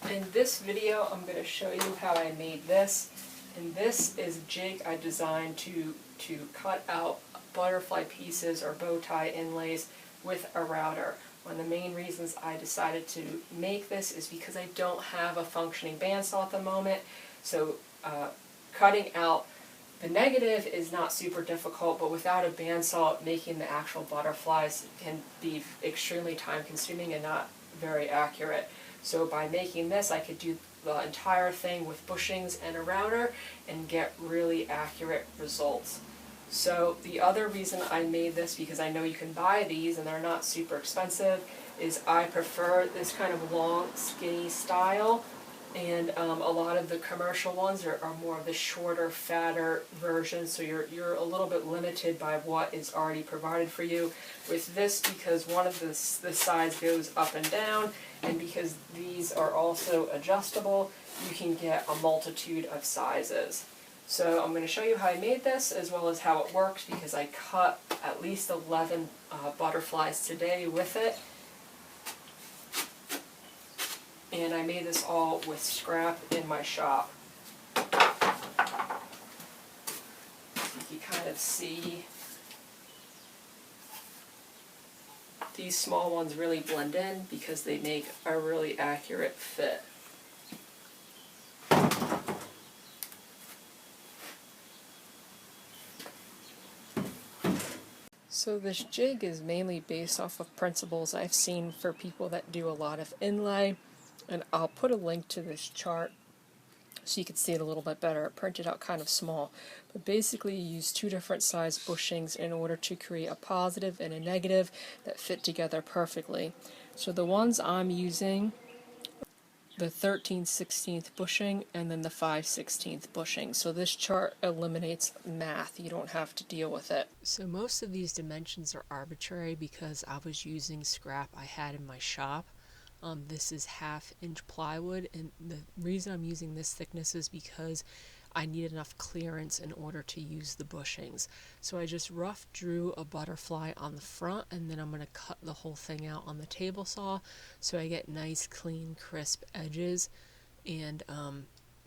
In this video, I'm going to show you how I made this. And this is a jig I designed to cut out butterfly pieces or bow tie inlays with a router. One of the main reasons I decided to make this is because I don't have a functioning bandsaw at the moment. So cutting out the negative is not super difficult, but without a bandsaw, making the actual butterflies can be extremely time consuming and not very accurate. So by making this, I could do the entire thing with bushings and a router and get really accurate results. So the other reason I made this, because I know you can buy these and they're not super expensive, is I prefer this kind of long, skinny style. And a lot of the commercial ones are more of the shorter, fatter version, so you're a little bit limited by what is already provided for you. With this, because one of the sides goes up and down, and because these are also adjustable, you can get a multitude of sizes. So I'm going to show you how I made this, as well as how it works, because I cut at least 11 butterflies today with it. And I made this all with scrap in my shop. You can kind of see these small ones really blend in because they make a really accurate fit. So this jig is mainly based off of principles I've seen for people that do a lot of inlay. And I'll put a link to this chart so you can see it a little bit better. It printed out kind of small. But basically you use two different size bushings in order to create a positive and a negative that fit together perfectly. So the ones I'm using, the 13/16 bushing and then the 5/16 bushing. So this chart eliminates math. You don't have to deal with it. So most of these dimensions are arbitrary because I was using scrap I had in my shop. This is 1/2 inch plywood, and the reason I'm using this thickness is because I need enough clearance in order to use the bushings. So I just rough drew a butterfly on the front, and then I'm going to cut the whole thing out on the table saw so I get nice, clean, crisp edges. And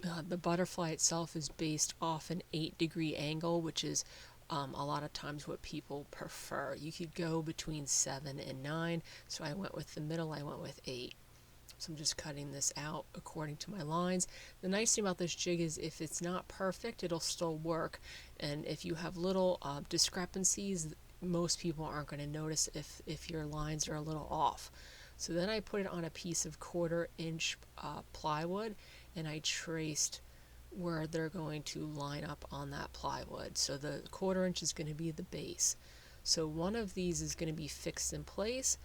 the butterfly itself is based off an 8-degree angle, which is a lot of times what people prefer. You could go between 7 and 9, so I went with the middle, I went with 8. So I'm just cutting this out according to my lines. The nice thing about this jig is if it's not perfect, it'll still work. And if you have little discrepancies, most people aren't going to notice if your lines are a little off. So then I put it on a piece of 1/4 inch plywood, and I traced where they're going to line up on that plywood. So the 1/4 inch is going to be the base. So one of these is going to be fixed in place,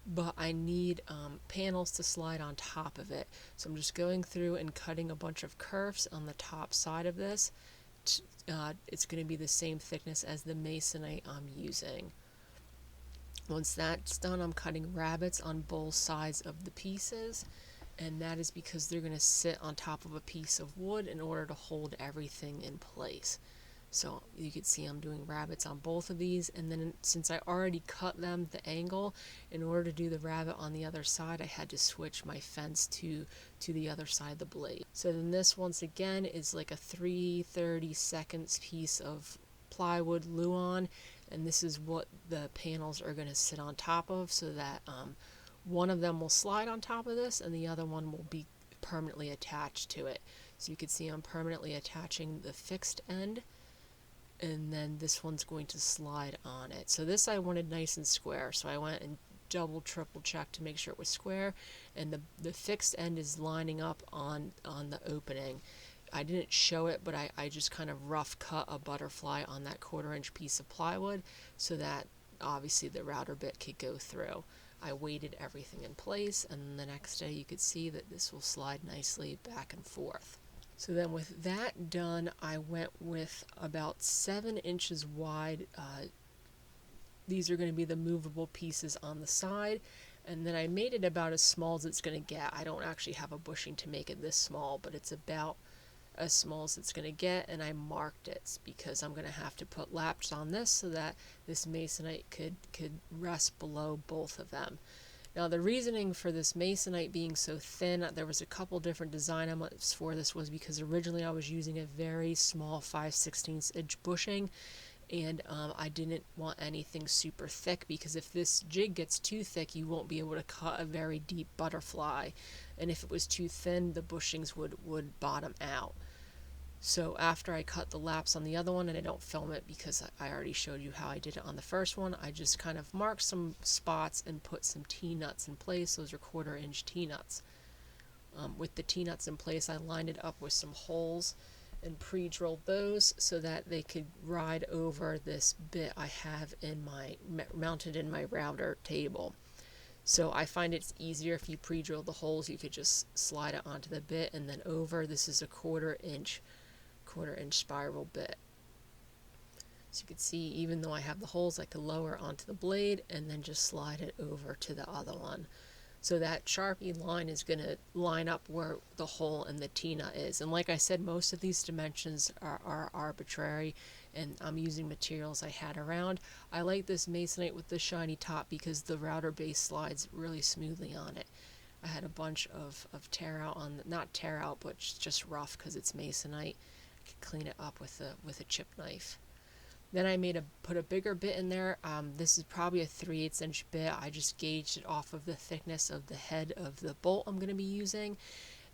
but I need panels to slide on top of it. So I'm just going through and cutting a bunch of curves on the top side of this. It's going to be the same thickness as the Masonite I'm using. Once that's done, I'm cutting rabbets on both sides of the pieces. And that is because they're going to sit on top of a piece of wood in order to hold everything in place. So you can see I'm doing rabbets on both of these, and then since I already cut them the angle, in order to do the rabbet on the other side I had to switch my fence to the other side of the blade. So then this once again is like a 3/32 piece of plywood Luan, and this is what the panels are going to sit on top of, so that one of them will slide on top of this and the other one will be permanently attached to it. So you can see I'm permanently attaching the fixed end, and then this one's going to slide on it. So this I wanted nice and square, so I went and triple checked to make sure it was square, and the fixed end is lining up on the opening. I didn't show it, but I just kind of rough cut a butterfly on that 1/4 inch piece of plywood so that obviously the router bit could go through. I weighted everything in place, and the next day you could see that this will slide nicely back and forth. So then with that done, I went with about 7 inches wide. These are going to be the movable pieces on the side, and then I made it about as small as it's going to get. I don't actually have a bushing to make it this small, but it's about as small as it's going to get, and I marked it because I'm going to have to put laps on this so that this Masonite could rest below both of them. Now the reasoning for this Masonite being so thin, there was a couple different design elements for this, was because originally I was using a very small 5/16 inch bushing, and I didn't want anything super thick, because if this jig gets too thick you won't be able to cut a very deep butterfly, and if it was too thin the bushings would bottom out. So after I cut the laps on the other one, and I don't film it because I already showed you how I did it on the first one, I just kind of marked some spots and put some T-nuts in place. Those are 1/4 inch T-nuts. With the T-nuts in place, I lined it up with some holes and pre-drilled those so that they could ride over this bit I have in my mounted in my router table. So I find it's easier if you pre-drill the holes. You could just slide it onto the bit and then over. This is a 1/4 inch spiral bit. So you can see, even though I have the holes, I could lower onto the blade and then just slide it over to the other one. So that Sharpie line is going to line up where the hole in the T-nut is. And like I said, most of these dimensions are arbitrary, and I'm using materials I had around. I like this Masonite with the shiny top because the router base slides really smoothly on it. I had a bunch of tear out on, not tear out, but just rough because it's Masonite. I could clean it up with a chip knife. Then I put a bigger bit in there. This is probably a 3/8 inch bit. I just gauged it off of the thickness of the head of the bolt I'm going to be using.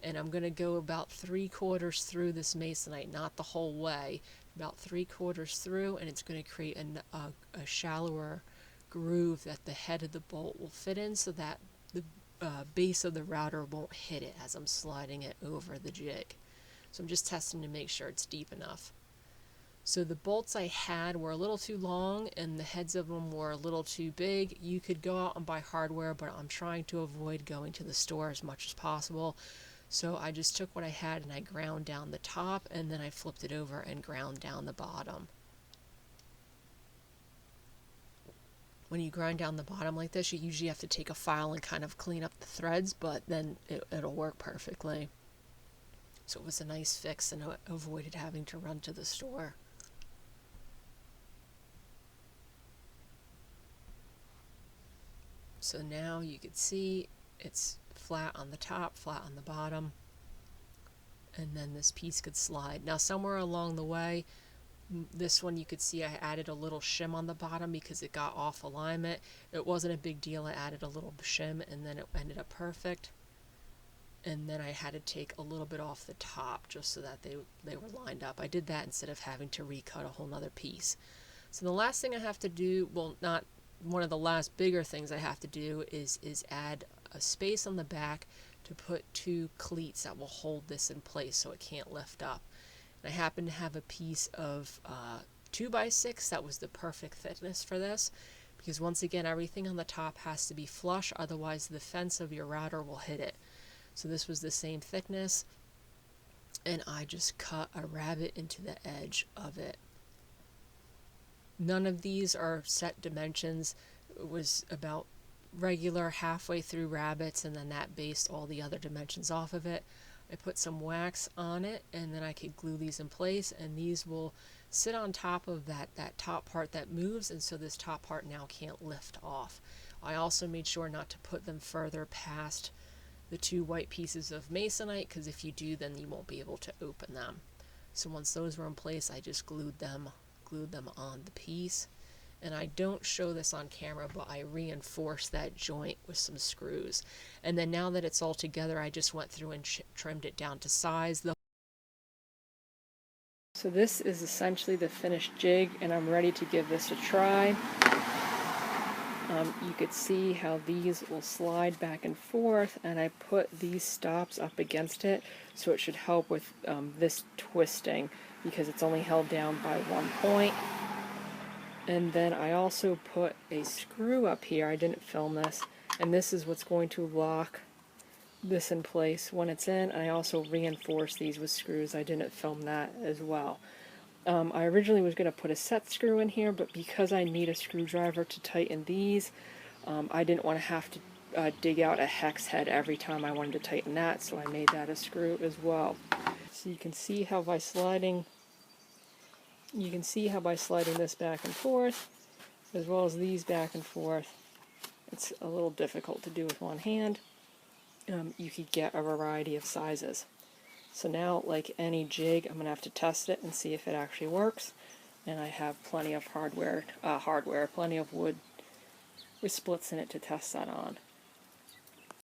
And I'm going to go about 3/4 through this Masonite, not the whole way, about 3/4 through, and it's going to create a shallower groove that the head of the bolt will fit in, so that the base of the router won't hit it as I'm sliding it over the jig. So I'm just testing to make sure it's deep enough. So the bolts I had were a little too long and the heads of them were a little too big. You could go out and buy hardware, but I'm trying to avoid going to the store as much as possible. So I just took what I had and I ground down the top, and then I flipped it over and ground down the bottom. When you grind down the bottom like this, you usually have to take a file and kind of clean up the threads, but then it'll work perfectly. So it was a nice fix, and I avoided having to run to the store. So now you can see it's flat on the top, flat on the bottom, and then this piece could slide. Now somewhere along the way, this one you could see I added a little shim on the bottom because it got off alignment. It wasn't a big deal. I added a little shim and then it ended up perfect. And then I had to take a little bit off the top just so that they were lined up. I did that instead of having to recut a whole nother piece. So the last thing I have to do, well, not one of the last bigger things I have to do is add a space on the back to put 2 cleats that will hold this in place so it can't lift up. And I happen to have a piece of 2x6 that was the perfect thickness for this, because once again everything on the top has to be flush, otherwise the fence of your router will hit it. So this was the same thickness, and I just cut a rabbet into the edge of it. None of these are set dimensions. It was about regular halfway through rabbets, and then that based all the other dimensions off of it. I put some wax on it, and then I could glue these in place, and these will sit on top of that top part that moves, and so this top part now can't lift off. I also made sure not to put them further past the 2 white pieces of Masonite, because if you do, then you won't be able to open them. So once those were in place, I just glued them on the piece. And I don't show this on camera, but I reinforced that joint with some screws. And then now that it's all together, I just went through and trimmed it down to size. So this is essentially the finished jig, and I'm ready to give this a try. You could see how these will slide back and forth, and I put these stops up against it so it should help with this twisting, because it's only held down by 1 point. And then I also put a screw up here. I didn't film this, and this is what's going to lock this in place when it's in. I also reinforced these with screws. I didn't film that as well. I originally was going to put a set screw in here, but because I need a screwdriver to tighten these, I didn't want to have to dig out a hex head every time I wanted to tighten that, so I made that a screw as well. So you can see how by sliding this back and forth, as well as these back and forth, It's a little difficult to do with one hand. You could get a variety of sizes. So now, like any jig, I'm going to have to test it and see if it actually works. And I have plenty of plenty of wood with splits in it to test that on.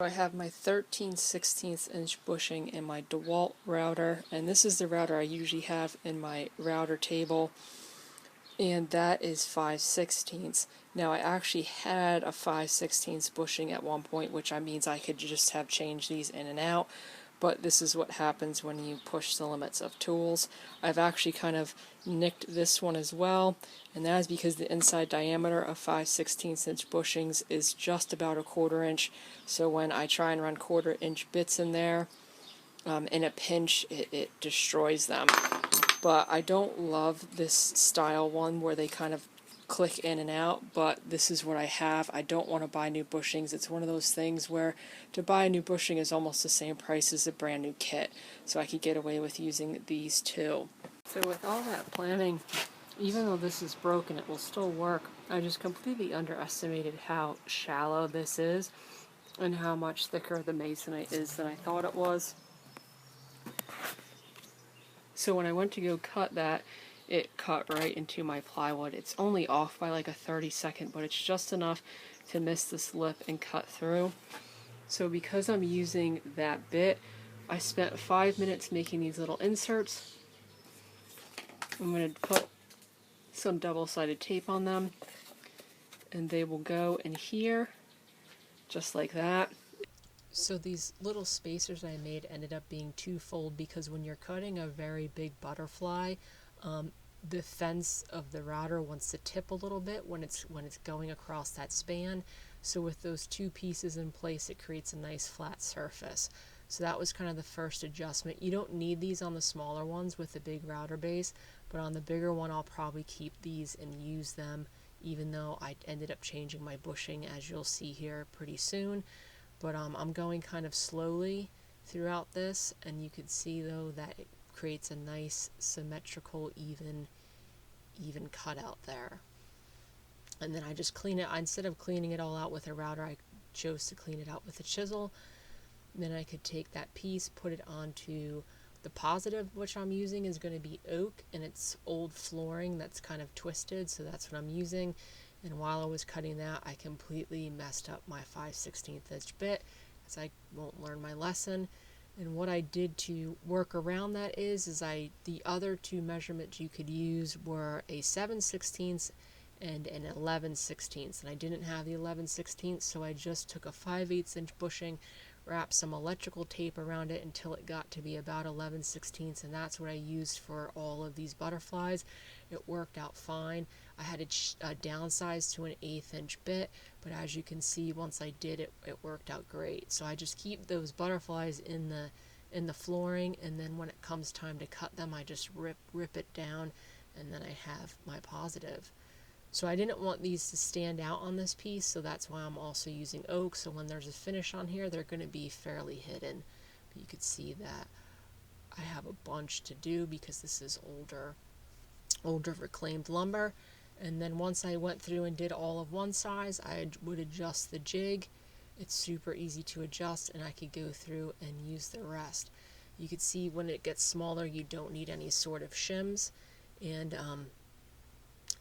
I have my 13/16 inch bushing in my DeWalt router, and this is the router I usually have in my router table, and that is 5/16. Now I actually had a 5/16 bushing at one point, which means I could just have changed these in and out, but this is what happens when you push the limits of tools. I've actually kind of nicked this one as well, and that is because the inside diameter of 5/16 inch bushings is just about a 1/4 inch, so when I try and run 1/4 inch bits in there, in a pinch, it destroys them. But I don't love this style one where they kind of click in and out, but this is what I have. I don't want to buy new bushings. It's one of those things where to buy a new bushing is almost the same price as a brand new kit, so I could get away with using these two. So with all that planning, even though this is broken, it will still work. I just completely underestimated how shallow this is and how much thicker the Masonite is than I thought it was. So when I went to go cut that, it cut right into my plywood. It's only off by like a 30-second, but it's just enough to miss this lip and cut through. So because I'm using that bit, I spent 5 minutes making these little inserts. I'm going to put some double-sided tape on them, and they will go in here, just like that. So these little spacers I made ended up being twofold, because when you're cutting a very big butterfly, the fence of the router wants to tip a little bit when it's going across that span. So with those two pieces in place, it creates a nice flat surface. So that was kind of the first adjustment. You don't need these on the smaller ones with the big router base, but on the bigger one I'll probably keep these and use them, even though I ended up changing my bushing, as you'll see here pretty soon. But I'm going kind of slowly throughout this, and you can see though that it creates a nice symmetrical even cutout there. And then I just clean it. Instead of cleaning it all out with a router, I chose to clean it out with a chisel. And then I could take that piece, put it onto the positive, which I'm using is going to be oak, and it's old flooring that's kind of twisted, so that's what I'm using. And while I was cutting that, I completely messed up my 5/16 inch bit, as I won't learn my lesson. And what I did to work around that is the other two measurements you could use were a 7/16 and an 11/16, and I didn't have the 11/16, so I just took a 5/8 inch bushing, wrapped some electrical tape around it until it got to be about 11/16, and that's what I used for all of these butterflies. It worked out fine. I had it downsized to an 1/8 inch bit, but as you can see, once I did it, it worked out great. So I just keep those butterflies in the flooring, and then when it comes time to cut them, I just rip it down, and then I have my positive. So I didn't want these to stand out on this piece, so that's why I'm also using oak. So when there's a finish on here, they're going to be fairly hidden. But you could see that I have a bunch to do because this is older reclaimed lumber. And then once I went through and did all of one size, I would adjust the jig. It's super easy to adjust, and I could go through and use the rest. You could see when it gets smaller, you don't need any sort of shims, and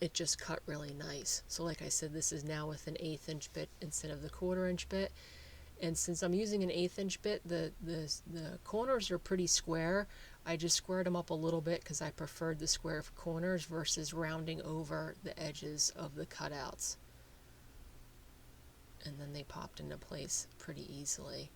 it just cut really nice. So like I said, this is now with an 1/8 inch bit instead of the 1/4 inch bit. And since I'm using an 1/8 inch bit, the corners are pretty square. I just squared them up a little bit because I preferred the square corners versus rounding over the edges of the cutouts. And then they popped into place pretty easily.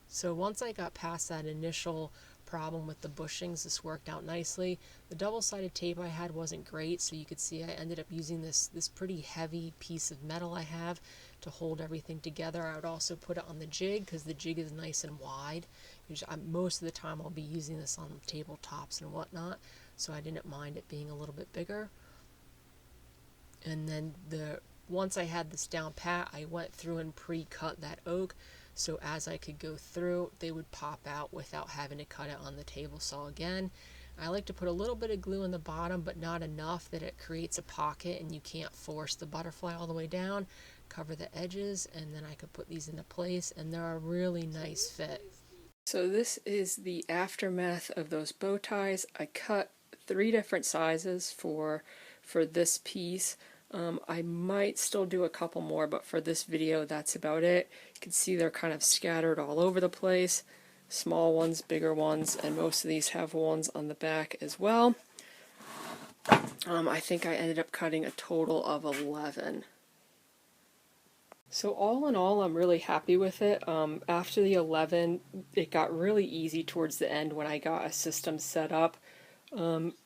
So once I got past that initial problem with the bushings, this worked out nicely. The double-sided tape I had wasn't great, so you could see I ended up using this pretty heavy piece of metal I have to hold everything together. I would also put it on the jig because the jig is nice and wide. Most of the time I'll be using this on tabletops and whatnot, so I didn't mind it being a little bit bigger. And then once I had this down pat, I went through and pre-cut that oak, so as I could go through, they would pop out without having to cut it on the table saw again. I like to put a little bit of glue in the bottom, but not enough that it creates a pocket and you can't force the butterfly all the way down. cover the edges, and then I could put these into place, and they're a really nice fit. So this is the aftermath of those bow ties. I cut 3 different sizes for this piece. I might still do a couple more, but for this video that's about it. You can see they're kind of scattered all over the place. Small ones, bigger ones, and most of these have ones on the back as well. I think I ended up cutting a total of 11. So all in all, I'm really happy with it. After the 11, it got really easy towards the end when I got a system set up.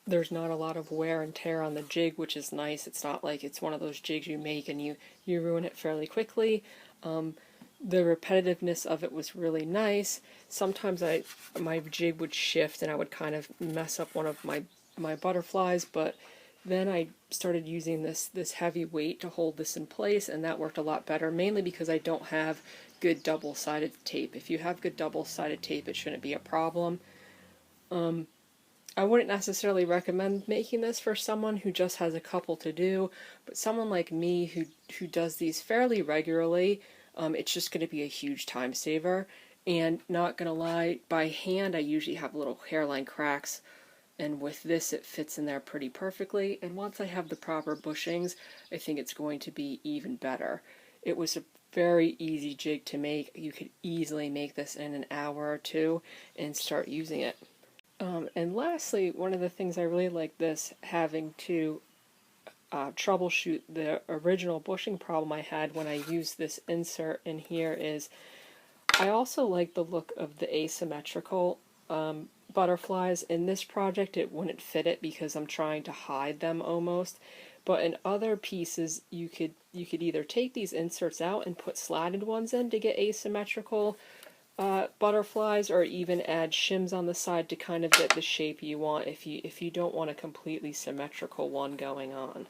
There's not a lot of wear and tear on the jig, which is nice. It's not like it's one of those jigs you make and you ruin it fairly quickly. The repetitiveness of it was really nice. Sometimes my jig would shift and I would kind of mess up one of my butterflies, but then I started using this heavy weight to hold this in place, and that worked a lot better, mainly because I don't have good double-sided tape. If you have good double-sided tape, it shouldn't be a problem. I wouldn't necessarily recommend making this for someone who just has a couple to do, but someone like me who does these fairly regularly, it's just going to be a huge time saver. And not going to lie, by hand I usually have little hairline cracks, and with this it fits in there pretty perfectly, and once I have the proper bushings, I think it's going to be even better. It was a very easy jig to make. You could easily make this in an hour or 2 and start using it. And lastly, one of the things I really like this having to troubleshoot the original bushing problem I had when I used this insert in here is I also like the look of the asymmetrical butterflies. In this project it wouldn't fit it because I'm trying to hide them almost, but in other pieces you could either take these inserts out and put slatted ones in to get asymmetrical butterflies, or even add shims on the side to kind of get the shape you want if you don't want a completely symmetrical one going on.